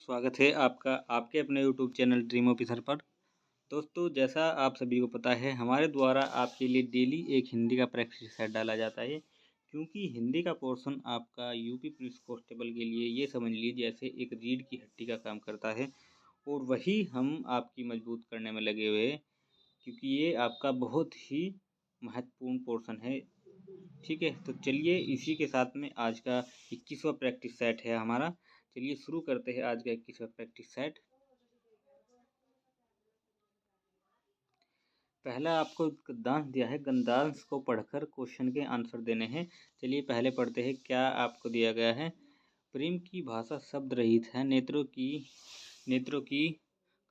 स्वागत है आपका आपके अपने यूट्यूब चैनल ड्रीम ऑफिसर पर। दोस्तों, जैसा आप सभी को पता है, हमारे द्वारा आपके लिए डेली एक हिंदी का प्रैक्टिस सेट डाला जाता है। क्योंकि हिंदी का पोर्शन आपका यूपी पुलिस कांस्टेबल के लिए ये समझ लीजिए जैसे एक रीढ़ की हड्डी का काम करता है, और वही हम आपकी मजबूत करने में लगे हुए हैं। क्योंकि ये आपका बहुत ही महत्वपूर्ण पोर्शन है। ठीक है, तो चलिए इसी के साथ में आज का 21वां प्रैक्टिस सेट है हमारा। चलिए शुरू करते हैं आज का 21वां प्रैक्टिस सेट। पहला आपको गद्यांश दिया है, गद्यांश को पढ़कर क्वेश्चन के आंसर देने हैं। चलिए पहले पढ़ते हैं क्या आपको दिया गया है। प्रेम की भाषा शब्द रहित है, नेत्रों की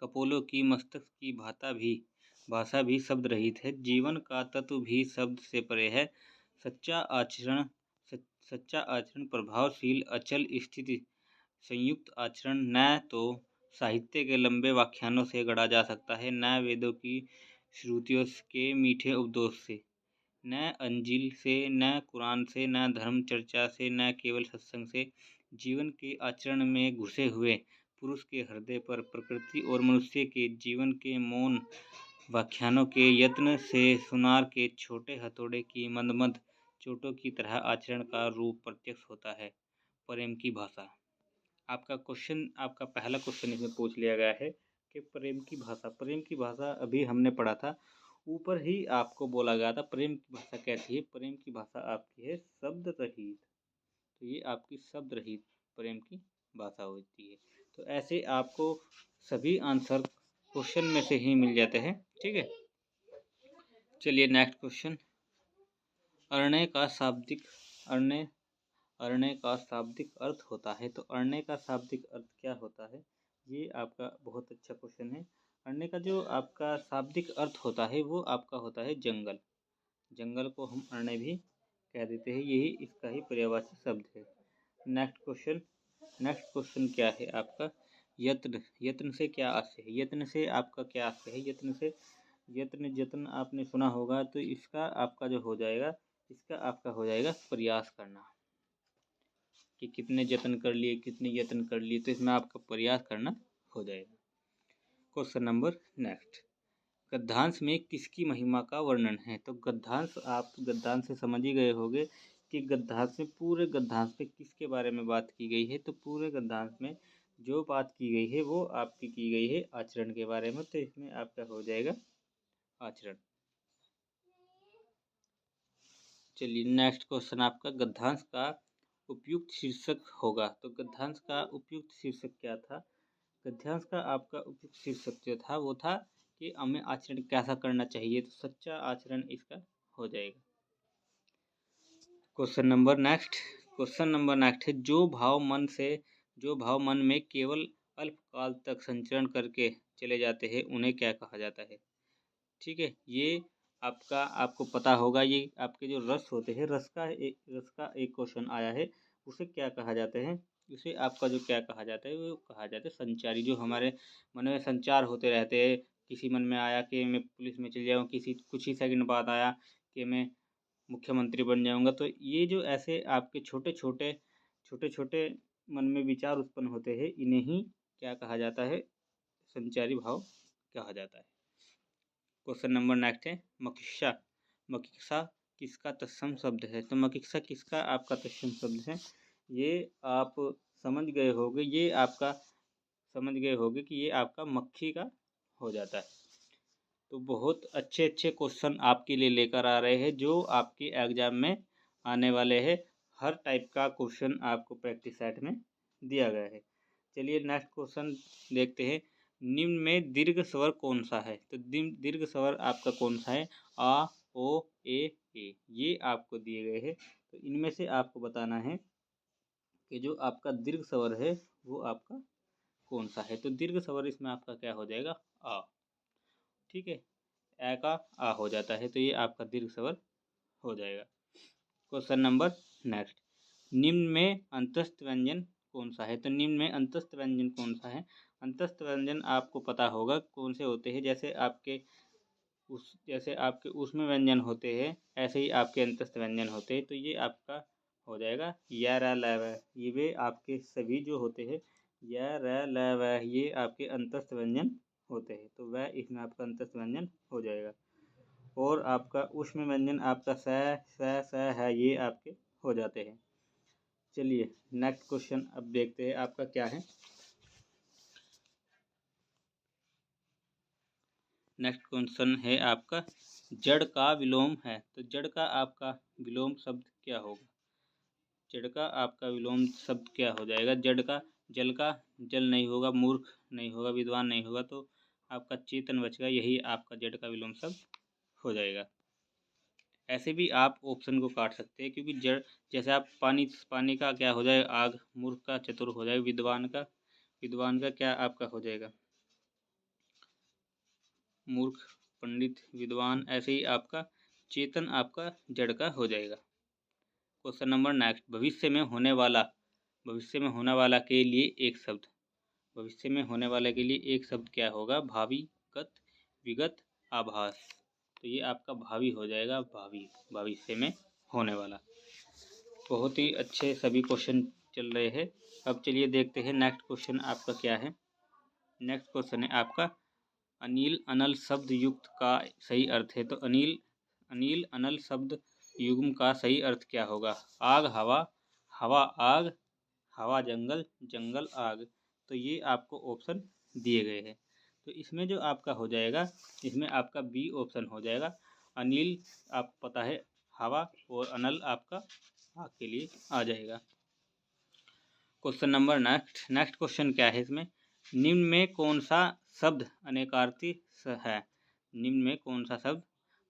कपोलों की मस्तक की भाषा भी शब्द रहित है। जीवन का तत्व भी शब्द से परे है। सच्चा आचरण सच्चा आचरण प्रभावशील अचल स्थिति संयुक्त आचरण न तो साहित्य के लंबे व्याख्यानों से गढ़ा जा सकता है, न वेदों की श्रुतियों के मीठे उपदेश से, न अंजिल से, न कुरान से, न धर्म चर्चा से, न केवल सत्संग से। जीवन के आचरण में घुसे हुए पुरुष के हृदय पर प्रकृति और मनुष्य के जीवन के मौन व्याख्यानों के यत्न से सुनार के छोटे हथौड़े की मंद मंद चोटों की तरह आचरण का रूप प्रत्यक्ष होता है। प्रेम की भाषा। आपका पहला क्वेश्चन इसमें पूछ लिया गया है कि प्रेम की भाषा अभी हमने पढ़ा था। ऊपर ही आपको बोला गया था प्रेम की भाषा कैसी है। प्रेम की भाषा आपकी है शब्द रहित। तो ये आपकी शब्द रहित प्रेम की भाषा होती है। तो ऐसे आपको सभी आंसर क्वेश्चन में से ही मिल जाते हैं। ठीक है, चलिए नेक्स्ट क्वेश्चन। अरण्य का शाब्दिक अरण्य अरण्य का शाब्दिक अर्थ होता है। तो अरण्य का शाब्दिक अर्थ क्या होता है, ये आपका बहुत अच्छा क्वेश्चन है। अरण्य का जो आपका शाब्दिक अर्थ होता है वो आपका होता है जंगल। जंगल को हम अरण्य भी कह देते हैं, यही इसका ही पर्यायवाची शब्द है। नेक्स्ट क्वेश्चन क्या है आपका। यत्न से क्या आशय है। यत्न से आपका क्या आशय है। यत्न आपने सुना होगा, तो इसका आपका जो हो जाएगा, इसका आपका हो जाएगा प्रयास करना। कि कितने यत्न कर लिए, तो इसमें आपका प्रयास करना हो जाएगा। Question number next. गद्यांश में किसकी महिमा का वर्णन है। तो गद्यांश, आप गद्यांश से समझ ही गए होंगे कि पूरे गद्यांश में किसके बारे में बात की गई है। तो पूरे गद्यांश में जो बात की गई है वो आपकी की गई है आचरण के बारे में। तो इसमें आपका हो जाएगा आचरण। चलिए नेक्स्ट क्वेश्चन आपका, गद्यांश का उपयुक्त शीर्षक होगा। तो गद्यांश का उपयुक्त शीर्षक क्या था। गद्यांश का आपका उपयुक्त शीर्षक जो था वो था कि हमें आचरण कैसा करना चाहिए। तो सच्चा आचरण इसका हो जाएगा। क्वेश्चन नंबर नेक्स्ट है, जो भाव मन में केवल अल्पकाल तक संचरण करके चले जाते हैं उन्हें क्या कहा जाता है। ठीक है, ये आपको पता होगा। ये आपके जो रस होते हैं, रस का एक क्वेश्चन आया है, उसे क्या कहा जाता है। उसे आपका जो क्या कहा जाता है वो कहा जाता है संचारी। जो हमारे मन में संचार होते रहते हैं, किसी मन में आया कि मैं पुलिस में चल जाऊँ, किसी कुछ ही सेकंड बाद आया कि मैं मुख्यमंत्री बन जाऊँगा। तो ये जो ऐसे आपके छोटे छोटे मन में विचार उत्पन्न होते हैं, इन्हें ही क्या कहा जाता है, संचारी भाव कहा जाता है। क्वेश्चन नंबर नेक्स्ट है, मकिक्सा किसका तत्सम शब्द है। तो मकिक्सा किसका आपका तत्सम शब्द है, ये आप समझ गए होगे कि ये आपका मक्खी का हो जाता है। तो बहुत अच्छे क्वेश्चन आपके लिए लेकर आ रहे हैं जो आपके एग्जाम में आने वाले हैं। हर टाइप का क्वेश्चन आपको प्रैक्टिस सेट में दिया गया है। चलिए नेक्स्ट क्वेश्चन देखते हैं। निम्न में दीर्घ स्वर कौन सा है। तो दीर्घ स्वर आपका कौन सा है। आ, ओ, ए, ये आपको दिए गए हैं। तो इनमें से आपको बताना है कि जो आपका दीर्घ स्वर है वो आपका कौन सा है। तो दीर्घ स्वर इसमें आपका क्या हो जाएगा, आ। ठीक है, ए का आ हो जाता है, तो ये आपका दीर्घ स्वर हो जाएगा। Question number next. निम्न में अंतस्थ व्यंजन कौन सा है। तो निम्न में अंतस्थ व्यंजन कौन सा है। अंतस्थ व्यंजन आपको पता होगा कौन से होते हैं। जैसे आपके उसमें व्यंजन होते हैं, ऐसे ही आपके अंतस्थ व्यंजन होते हैं। तो ये आपका हो जाएगा या रा ला वा। ये वे आपके सभी जो होते हैं य, र, ल, व ये आपके अंतस्थ व्यंजन होते हैं, तो वह इसमें आपका अंतस्थ व्यंजन हो जाएगा। और आपका ऊष्म व्यंजन आपका स है ये आपके हो जाते हैं। चलिए नेक्स्ट क्वेश्चन अब देखते हैं आपका क्या है। नेक्स्ट क्वेश्चन है आपका जड़ का विलोम है, तो जड़ का आपका विलोम शब्द क्या होगा। जड़ का आपका विलोम शब्द क्या हो जाएगा। जड़ का जल नहीं होगा, मूर्ख नहीं होगा, विद्वान नहीं होगा, तो आपका चेतन बचेगा, यही आपका जड़ का विलोम शब्द हो जाएगा। ऐसे भी आप ऑप्शन को काट सकते हैं, क्योंकि जड़ जैसे आप पानी का क्या हो जाएगा आग, मूर्ख का चतुर हो जाएगा, विद्वान का क्या आपका हो जाएगा मूर्ख, पंडित, विद्वान, ऐसे ही आपका चेतन आपका जड़ का हो जाएगा। क्वेश्चन नंबर नेक्स्ट, भविष्य में होने वाला के लिए एक शब्द। भविष्य में होने वाले के लिए एक शब्द क्या होगा। भावी, गत, विगत, आभास, तो ये आपका भावी हो जाएगा। भविष्य में होने वाला। बहुत ही अच्छे सभी क्वेश्चन चल रहे हैं। अब चलिए देखते हैं नेक्स्ट क्वेश्चन आपका क्या है। नेक्स्ट क्वेश्चन है आपका अनिल अनल शब्द युक्त का सही अर्थ है, तो अनिल अनल शब्द युग्म का सही अर्थ क्या होगा। आग हवा, हवा आग, हवा जंगल, जंगल आग, तो ये आपको ऑप्शन दिए गए हैं। तो इसमें जो आपका हो जाएगा, इसमें आपका बी ऑप्शन हो जाएगा। अनिल आपको पता है हवा, और अनल आपका आग के लिए आ जाएगा। क्वेश्चन नंबर नेक्स्ट क्वेश्चन क्या है इसमें, निम्न में कौन सा शब्द अनेकार्थी है। निम्न में कौन सा शब्द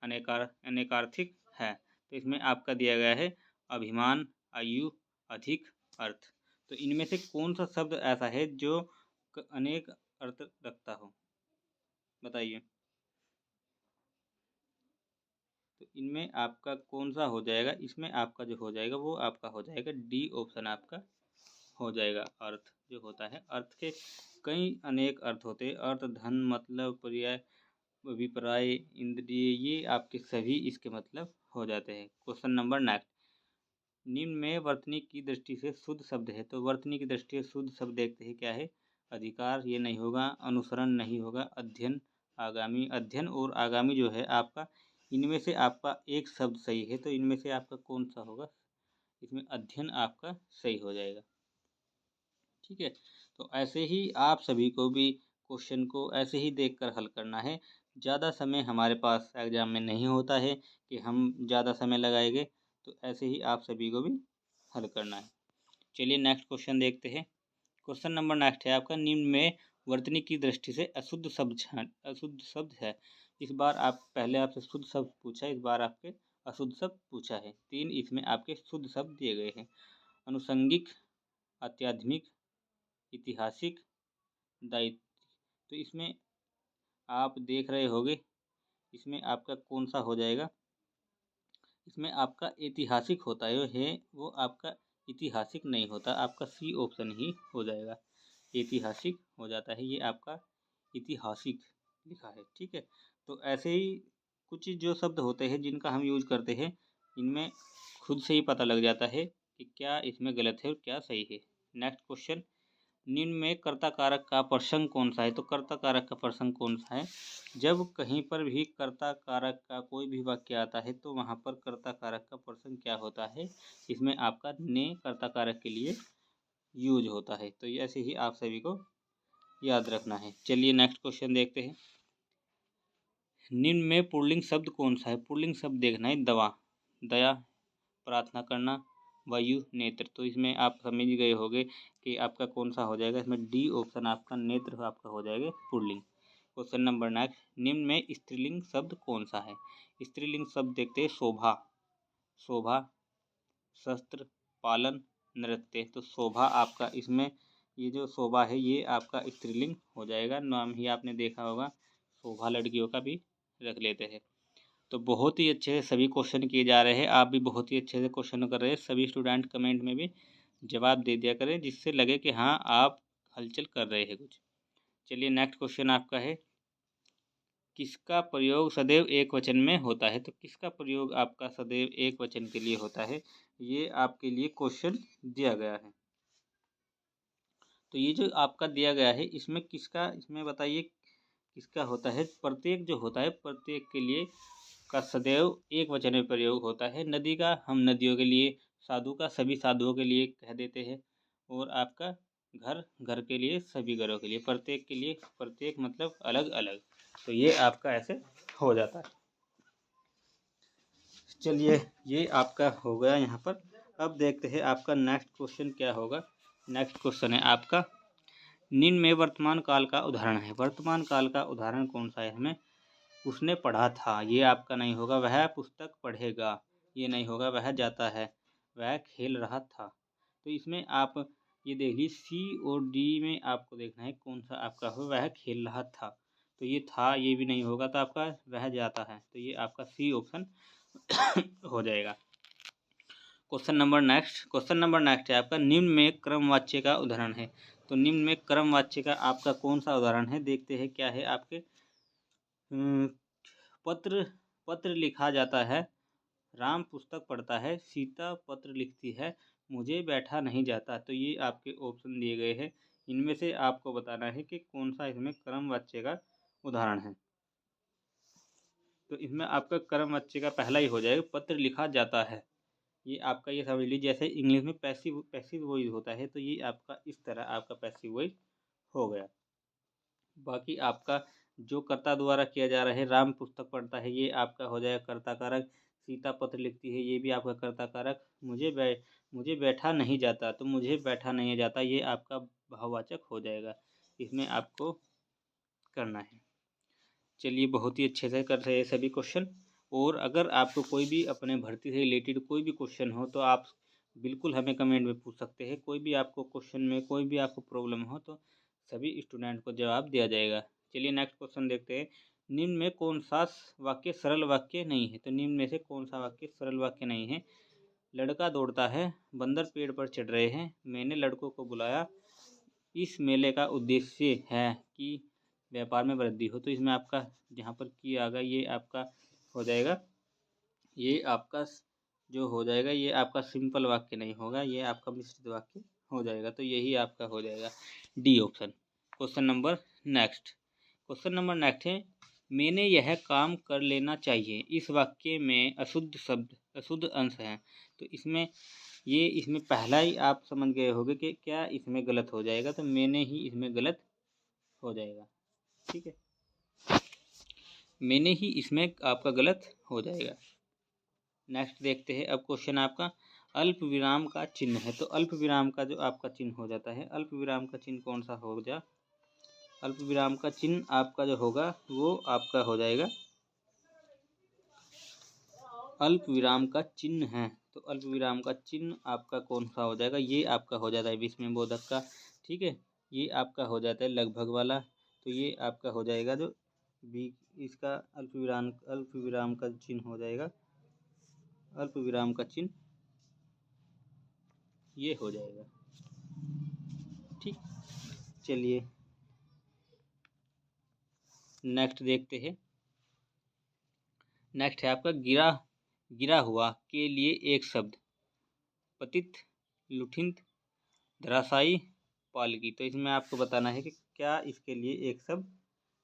अनेकार्थिक है, तो इसमें आपका दिया गया है अभिमान, आयु, अधिक, अर्थ, तो इनमें से कौन सा शब्द ऐसा है जो अनेक अर्थ रखता हो, बताइए। तो इनमें आपका कौन सा हो जाएगा, इसमें आपका जो हो जाएगा वो आपका हो जाएगा डी ऑप्शन आपका हो जाएगा। अर्थ जो होता है, अर्थ के कई अनेक अर्थ होते हैं। अर्थ, धन, मतलब, पर्याय, विपर्याय, इंद्रिय, ये आपके सभी इसके मतलब हो जाते हैं। क्वेश्चन नंबर नेक्स्ट, निम्न में वर्तनी की दृष्टि से शुद्ध शब्द है, तो वर्तनी की दृष्टि से शुद्ध शब्द देखते हैं क्या है। अधिकार ये नहीं होगा, अनुसरण नहीं होगा, अध्ययन और आगामी जो है आपका, इनमें से आपका एक शब्द सही है, तो इनमें से आपका कौन सा होगा। इसमें अध्ययन आपका सही हो जाएगा। ठीक है, तो ऐसे ही आप सभी को भी क्वेश्चन को ऐसे ही देखकर हल करना है। ज़्यादा समय हमारे पास एग्जाम में नहीं होता है कि हम ज़्यादा समय लगाएंगे, तो ऐसे ही आप सभी को भी हल करना है। चलिए नेक्स्ट क्वेश्चन देखते हैं। क्वेश्चन नंबर नेक्स्ट है आपका, निम्न में वर्तनी की दृष्टि से अशुद्ध शब्द है। इस बार आप पहले आपसे शुद्ध शब्द पूछा, इस बार आपके अशुद्ध शब्द पूछा है। 3 इसमें आपके शुद्ध शब्द दिए गए हैं। अनुषंगिक, अत्याधुनिक, ऐतिहासिक, दायित्व, तो इसमें आप देख रहे होंगे, इसमें आपका कौन सा हो जाएगा। इसमें आपका ऐतिहासिक होता है वो आपका ऐतिहासिक नहीं होता, आपका सी ऑप्शन ही हो जाएगा। ऐतिहासिक हो जाता है, ये आपका ऐतिहासिक लिखा है। ठीक है, तो ऐसे ही कुछ जो शब्द होते हैं जिनका हम यूज करते हैं, इनमें खुद से ही पता लग जाता है कि क्या इसमें गलत है और क्या सही है। नेक्स्ट क्वेश्चन, निम्न में कर्ता कारक का प्रसंग कौन सा है, तो कर्ता कारक का प्रसंग कौन सा है। जब कहीं पर भी कर्ता कारक का कोई भी वाक्य आता है, तो वहाँ पर कर्ता कारक का प्रसंग क्या होता है, इसमें आपका ने कर्ता कारक के लिए यूज होता है। तो ऐसे ही आप सभी को याद रखना है। चलिए नेक्स्ट क्वेश्चन देखते हैं। निम्न में पुल्लिंग शब्द कौन सा है। पुल्लिंग शब्द देखना है दवा, दया, प्रार्थना करना, वायु, नेत्र, तो इसमें आप समझ गए होंगे कि आपका कौन सा हो जाएगा। इसमें डी ऑप्शन आपका नेत्र आपका हो जाएगा पुल्लिंग। क्वेश्चन नंबर नेक्स्ट, निम्न में स्त्रीलिंग शब्द कौन सा है। स्त्रीलिंग शब्द देखते हैं शोभा, शस्त्र, पालन, नृत्य, तो शोभा आपका इसमें ये जो शोभा है ये आपका स्त्रीलिंग हो जाएगा। नाम ही आपने देखा होगा, शोभा लड़कियों का भी रख लेते हैं। तो बहुत ही अच्छे से सभी क्वेश्चन किए जा रहे हैं, आप भी बहुत ही अच्छे से क्वेश्चन कर रहे हैं। सभी स्टूडेंट कमेंट में भी जवाब दे दिया करें, जिससे लगे कि हाँ आप हलचल कर रहे हैं कुछ। चलिए नेक्स्ट क्वेश्चन आपका है, किसका प्रयोग सदैव एक वचन में होता है, तो किसका प्रयोग आपका सदैव एक वचन के लिए होता है, ये आपके लिए क्वेश्चन दिया गया है। तो ये जो आपका दिया गया है इसमें किसका, इसमें बताइए किसका होता है। प्रत्येक जो होता है प्रत्येक के लिए का सदैव एक वचन में प्रयोग होता है। नदी का हम नदियों के लिए, साधु का सभी साधुओं के लिए कह देते हैं, और आपका घर घर के लिए सभी घरों के लिए, प्रत्येक के लिए, प्रत्येक मतलब अलग अलग। तो ये आपका ऐसे हो जाता है। चलिए ये आपका हो गया यहाँ पर। अब देखते हैं आपका नेक्स्ट क्वेश्चन क्या होगा। नेक्स्ट क्वेश्चन है आपका, निम्न में वर्तमान काल का उदाहरण है। वर्तमान काल का उदाहरण कौन सा है हमें, उसने पढ़ा था, ये आपका नहीं होगा। वह पुस्तक पढ़ेगा, ये नहीं होगा। वह जाता है, वह खेल रहा था। तो इसमें आप ये देख लीजिए, सी और डी में आपको देखना है कौन सा आपका हो। वह खेल रहा था, तो ये था ये भी नहीं होगा, तो आपका वह जाता है, तो ये आपका सी ऑप्शन हो जाएगा। क्वेश्चन नंबर नेक्स्ट है आपका, निम्न में क्रमवाच्य का उदाहरण है। तो निम्न में क्रमवाच्य का आपका कौन सा उदाहरण है, देखते हैं क्या है आपके। पत्र पत्र लिखा जाता है, राम पुस्तक पढ़ता है, सीता पत्र लिखती है, मुझे बैठा नहीं जाता। तो ये आपके ऑप्शन दिए गए हैं, इनमें से आपको बताना है कि कौन सा इसमें क्रमवाच्य का उदाहरण है। तो इसमें आपका क्रमवाच्य का पहला ही हो जाएगा, पत्र लिखा जाता है। ये आपका ये समझ लीजिए, जैसे इंग्लिश में पैसिव वॉइस होता है, तो ये आपका इस तरह आपका पैसिव वॉइस हो गया। बाकी आपका जो कर्ता द्वारा किया जा रहा है, राम पुस्तक पढ़ता है, ये आपका हो जाएगा कर्ता कारक। सीता पत्र लिखती है, ये भी आपका कर्ता कारक। मुझे बैठा नहीं जाता, तो मुझे बैठा नहीं जाता ये आपका भाववाचक हो जाएगा। इसमें आपको करना है। चलिए बहुत ही अच्छे से कर रहे हैं सभी क्वेश्चन। और अगर आपको कोई भी अपने भर्ती से रिलेटेड कोई भी क्वेश्चन हो तो आप बिल्कुल हमें कमेंट में पूछ सकते हैं। कोई भी आपको क्वेश्चन में कोई भी आपको प्रॉब्लम हो तो सभी स्टूडेंट को जवाब दिया जाएगा। चलिए नेक्स्ट क्वेश्चन देखते हैं, निम्न में कौन सा वाक्य सरल वाक्य नहीं है। तो निम्न में से कौन सा वाक्य सरल वाक्य नहीं है। लड़का दौड़ता है, बंदर पेड़ पर चढ़ रहे हैं, मैंने लड़कों को बुलाया, इस मेले का उद्देश्य है कि व्यापार में वृद्धि हो। तो इसमें आपका जहाँ पर की आ गया ये आपका हो जाएगा, ये आपका जो हो जाएगा ये आपका सिंपल वाक्य नहीं होगा, ये आपका मिश्रित वाक्य हो जाएगा। तो यही आपका हो जाएगा D option. Question number next है, मैंने यह काम कर लेना चाहिए। इस वाक्य में अशुद्ध शब्द, अशुद्ध अंश हैं। तो इसमें पहला ही आप समझ गए होंगे कि क्या इसमें गलत हो जाएगा। तो मैंने ही इसमें गलत हो जाएगा, ठीक है, मैंने ही इसमें आपका गलत हो जाएगा। नेक्स्ट देखते हैं अब क्वेश्चन आपका, अल्प विराम का चिन्ह है। तो अल्प विराम का जो आपका चिन्ह हो जाता है, अल्प विराम का चिन्ह कौन सा हो जा, अल्प विराम का चिन्ह आपका जो होगा वो आपका हो जाएगा, अल्प विराम का चिन्ह है। तो अल्प विराम का चिन्ह आपका कौन सा हो जाएगा, ये आपका हो जाता है विस्मय बोधक का, ठीक है, ये आपका हो जाता है लगभग वाला। तो ये आपका हो जाएगा जो बी, इसका अल्प विराम का चिन्ह हो जाएगा, अल्प विराम का चिन्ह ये हो जाएगा, ठीक। चलिए नेक्स्ट देखते हैं। नेक्स्ट है आपका गिरा गिरा हुआ के लिए एक शब्द, पतित, लुठित, धराशायी, पालकी। तो इसमें आपको बताना है कि क्या इसके लिए एक शब्द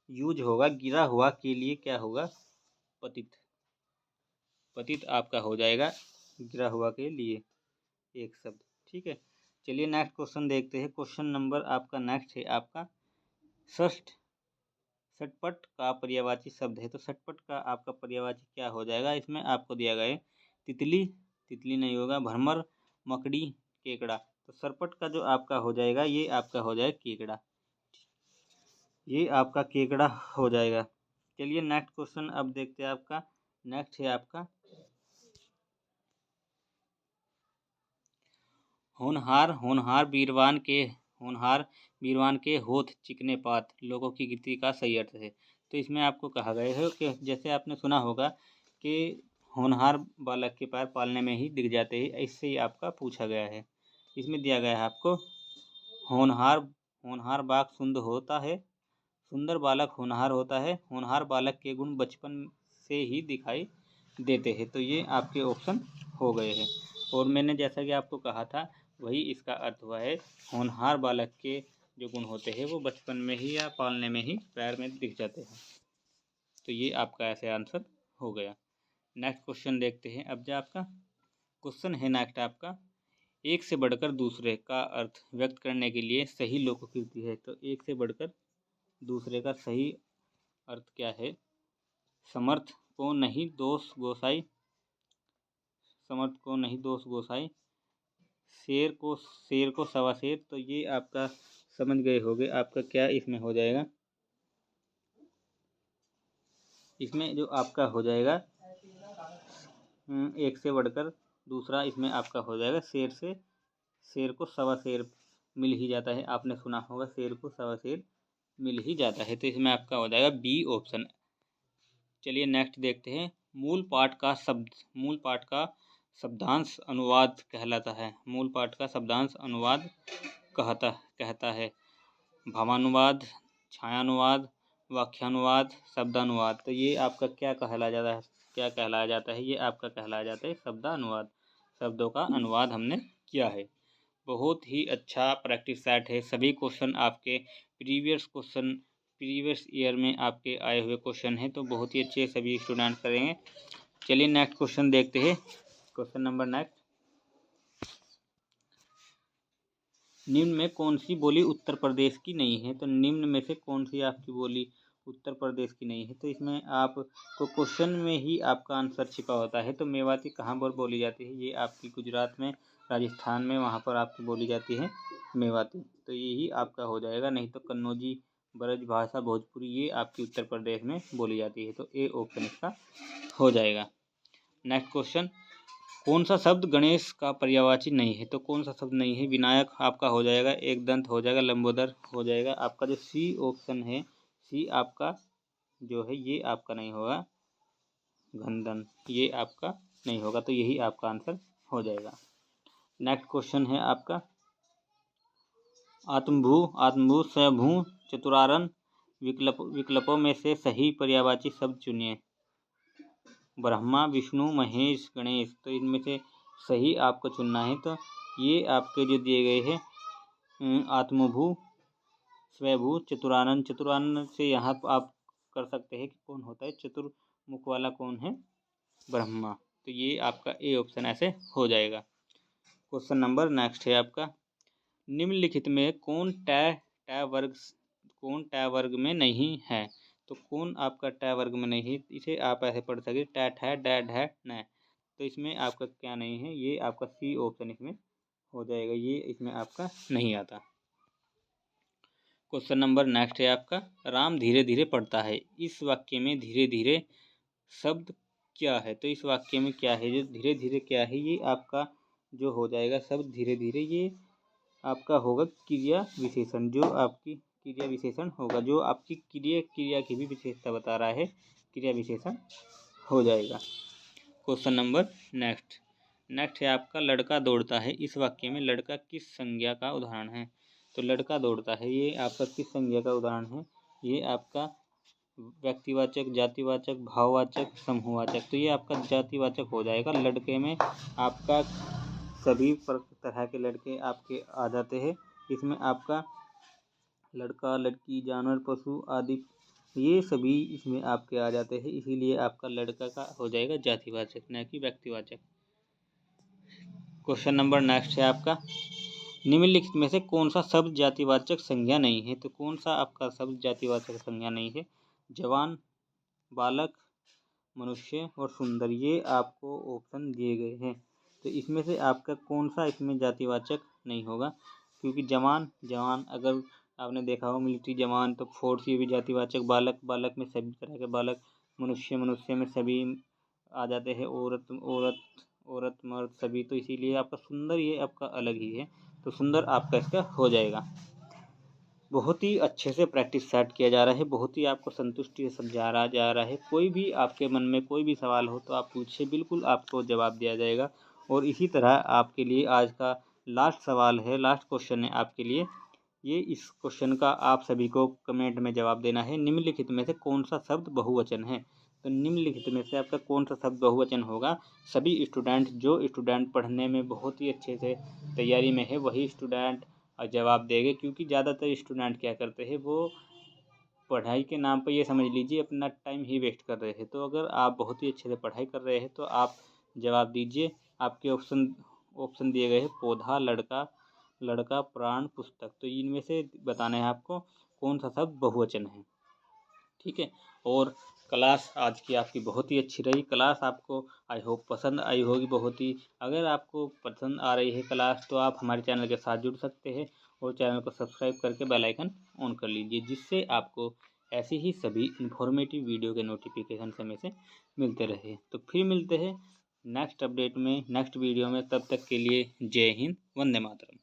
यूज होगा। गिरा हुआ के लिए क्या होगा, पतित, पतित आपका हो जाएगा गिरा हुआ के लिए एक शब्द, ठीक है। चलिए नेक्स्ट क्वेश्चन देखते हैं। क्वेश्चन नंबर आपका नेक्स्ट है आपका, षष्ठ षटपट का पर्यायवाची शब्द है। तो षटपट का आपका पर्यायवाची क्या हो जाएगा, इसमें आपको दिया गया है तितली, तितली नहीं होगा, भ्रमर, मकड़ी, केकड़ा। तो सरपट का जो आपका हो जाएगा ये आपका हो जाएगा केकड़ा, ये आपका केकड़ा हो जाएगा। चलिए नेक्स्ट क्वेश्चन अब देखते हैं आपका, नेक्स्ट है आपका, होनहार होनहार वीरवान के होठ चिकने पात, लोगों की गिनती का सही अर्थ है। तो इसमें आपको कहा गया है कि जैसे आपने सुना होगा कि होनहार बालक के पैर पालने में ही दिख जाते हैं, इससे ही आपका पूछा गया है। इसमें दिया गया है आपको, होनहार होनहार बालक सुंदर होता है, सुंदर बालक होनहार होता है, होनहार बालक के गुण बचपन से ही दिखाई देते हैं। तो ये आपके ऑप्शन हो गए हैं। और मैंने जैसा कि आपको कहा था वही इसका अर्थ हुआ है, होनहार बालक के जो गुण होते हैं वो बचपन में ही या पालने में ही पैर में दिख जाते हैं। तो ये आपका ऐसे आंसर हो गया। नेक्स्ट क्वेश्चन देखते हैं। अब जो आपका क्वेश्चन है नेक्स्ट आपका, एक से बढ़कर दूसरे का अर्थ व्यक्त करने के लिए सही लोकोक्ति है। तो एक से बढ़कर दूसरे का सही अर्थ क्या है? समर्थ को नहीं दोष गोसाई, समर्थ को नहीं दोष गोसाई, शेर को सवा शेर। तो ये आपका समझ गए होगे आपका क्या इसमें हो जाएगा। इसमें जो आपका हो जाएगा एक से बढ़कर दूसरा, इसमें आपका हो जाएगा शेर को सवा शेर मिल ही जाता है। आपने सुना होगा शेर को सवा शेर मिल ही जाता है। तो इसमें आपका हो जाएगा बी ऑप्शन। चलिए नेक्स्ट देखते हैं। मूल पाठ का शब्दांश अनुवाद कहलाता है। मूल पाठ का शब्दांश अनुवाद कहता है भावानुवाद, छायानुवाद, वाक्यानुवाद, शब्दानुवाद। तो ये आपका क्या कहलाया जाता है? ये आपका कहलाया जाता है शब्दानुवाद। शब्दों का अनुवाद हमने किया है। बहुत ही अच्छा प्रैक्टिस सेट है। सभी क्वेश्चन आपके प्रीवियस ईयर में आपके आए हुए क्वेश्चन हैं। तो बहुत ही अच्छे सभी स्टूडेंट करेंगे। चलिए नेक्स्ट क्वेश्चन देखते हैं। क्वेश्चन नंबर नेक्स्ट, निम्न में कौन सी बोली उत्तर प्रदेश की नहीं है? तो निम्न में से कौन सी आपकी बोली उत्तर प्रदेश की नहीं है? तो इसमें आपको क्वेश्चन में ही आपका आंसर छिपा होता है। तो मेवाती कहाँ पर बोली जाती है? ये आपकी गुजरात में, राजस्थान में, वहाँ पर आपकी बोली जाती है मेवाती। तो यही आपका हो जाएगा। नहीं तो कन्नौजी, ब्रज भाषा, भोजपुरी ये आपकी उत्तर प्रदेश में बोली जाती है। तो ए ऑप्शन इसका हो जाएगा। नेक्स्ट क्वेश्चन, कौन सा शब्द गणेश का पर्यायवाची नहीं है? तो कौन सा शब्द नहीं है? विनायक आपका हो जाएगा, एक दंत हो जाएगा, लंबोदर हो जाएगा। आपका जो सी ऑप्शन है, सी आपका जो है ये आपका नहीं होगा, घनदन ये आपका नहीं होगा। तो यही आपका आंसर हो जाएगा। नेक्स्ट क्वेश्चन है आपका, आत्मभू, स्वभू, चतुरारण विकल्पों में से सही पर्यायवाची शब्द चुनिए। ब्रह्मा, विष्णु, महेश, गणेश। तो इनमें से सही आपको चुनना है। तो ये आपके जो दिए गए हैं आत्मभू, स्वभू, चतुरानन। चतुरानन से यहाँ आप कर सकते हैं कि कौन होता है चतुर्मुख वाला, कौन है? ब्रह्मा। तो ये आपका ए ऑप्शन ऐसे हो जाएगा। क्वेश्चन नंबर नेक्स्ट है आपका, निम्नलिखित में कौन टै वर्ग में नहीं है? तो कौन आपका टै वर्ग में नहीं है? इसे आप ऐसे पढ़ सकते टैट है, डैड है, न। तो इसमें आपका क्या नहीं है? ये आपका सी ऑप्शन इसमें हो जाएगा। ये इसमें आपका नहीं आता। क्वेश्चन नंबर नेक्स्ट है आपका, राम धीरे धीरे पढ़ता है। इस वाक्य में धीरे धीरे शब्द क्या है? तो इस वाक्य में क्या है? जो धीरे धीरे क्या है? ये आपका जो हो जाएगा शब्द धीरे धीरे, ये आपका होगा क्रिया विशेषण। जो आपकी क्रिया विशेषण होगा, जो आपकी क्रिया की भी विशेषता बता रहा है, क्रिया विशेषण हो जाएगा। क्वेश्चन नंबर नेक्स्ट है आपका, लड़का दौड़ता है। इस वाक्य में लड़का किस संज्ञा का उदाहरण है? तो लड़का दौड़ता है ये आपका किस संज्ञा का उदाहरण है? ये आपका व्यक्तिवाचक, जातिवाचक, भाववाचक, समूहवाचक। तो ये आपका जातिवाचक हो जाएगा। लड़के में आपका सभी तरह के लड़के आपके आ जाते हैं। इसमें आपका लड़का, लड़की, जानवर, पशु आदि ये सभी इसमें आपके आ जाते हैं। इसीलिए आपका लड़का का हो जाएगा जातिवाचक, न कि व्यक्तिवाचक। क्वेश्चन नंबर नेक्स्ट है आपका, निम्नलिखित में से कौन सा शब्द जातिवाचक संज्ञा नहीं है? तो कौन सा आपका शब्द जातिवाचक संज्ञा नहीं है? जवान, बालक, मनुष्य और सुंदर, ये आपको ऑप्शन दिए गए हैं। तो इसमें से आपका कौन सा इसमें जातिवाचक नहीं होगा? क्योंकि जवान अगर आपने देखा हो मिलिट्री जवान, तो फोर्स ये भी जातिवाचक। बालक में सभी तरह के बालक, मनुष्य में सभी आ जाते हैं, औरत मर्द सभी। तो इसीलिए आपका सुंदर ये आपका अलग ही है। तो सुंदर आपका इसका हो जाएगा। बहुत ही अच्छे से प्रैक्टिस सेट किया जा रहा है। बहुत ही आपको संतुष्टि से समझाया जा रहा है। कोई भी आपके मन में कोई भी सवाल हो तो आप पूछिए, बिल्कुल आपको जवाब दिया जाएगा। और इसी तरह आपके लिए आज का लास्ट सवाल है, लास्ट क्वेश्चन है आपके लिए। ये इस क्वेश्चन का आप सभी को कमेंट में जवाब देना है। निम्नलिखित में से कौन सा शब्द बहुवचन है? तो निम्नलिखित में से आपका कौन सा शब्द बहुवचन होगा? सभी स्टूडेंट जो स्टूडेंट पढ़ने में बहुत ही अच्छे से तैयारी में है, वही स्टूडेंट जवाब देंगे, क्योंकि ज़्यादातर स्टूडेंट क्या करते हैं, वो पढ़ाई के नाम पर ये समझ लीजिए अपना टाइम ही वेस्ट कर रहे हैं। तो अगर आप बहुत ही अच्छे से पढ़ाई कर रहे हैं तो आप जवाब दीजिए। आपके ऑप्शन दिए गए हैं पौधा, लड़का, लड़का, प्राण, पुस्तक। तो इनमें से बताना है आपको कौन सा शब्द बहुवचन है। ठीक है। और क्लास आज की आपकी बहुत ही अच्छी रही। क्लास आपको आई होप पसंद आई होगी बहुत ही। अगर आपको पसंद आ रही है क्लास तो आप हमारे चैनल के साथ जुड़ सकते हैं और चैनल को सब्सक्राइब करके बेल आइकन ऑन कर लीजिए, जिससे आपको ऐसी ही सभी इन्फॉर्मेटिव वीडियो के नोटिफिकेशन समय से मिलते रहे। तो फिर मिलते हैं नेक्स्ट अपडेट में, नेक्स्ट वीडियो में। तब तक के लिए जय हिंद, वंदे मातरम।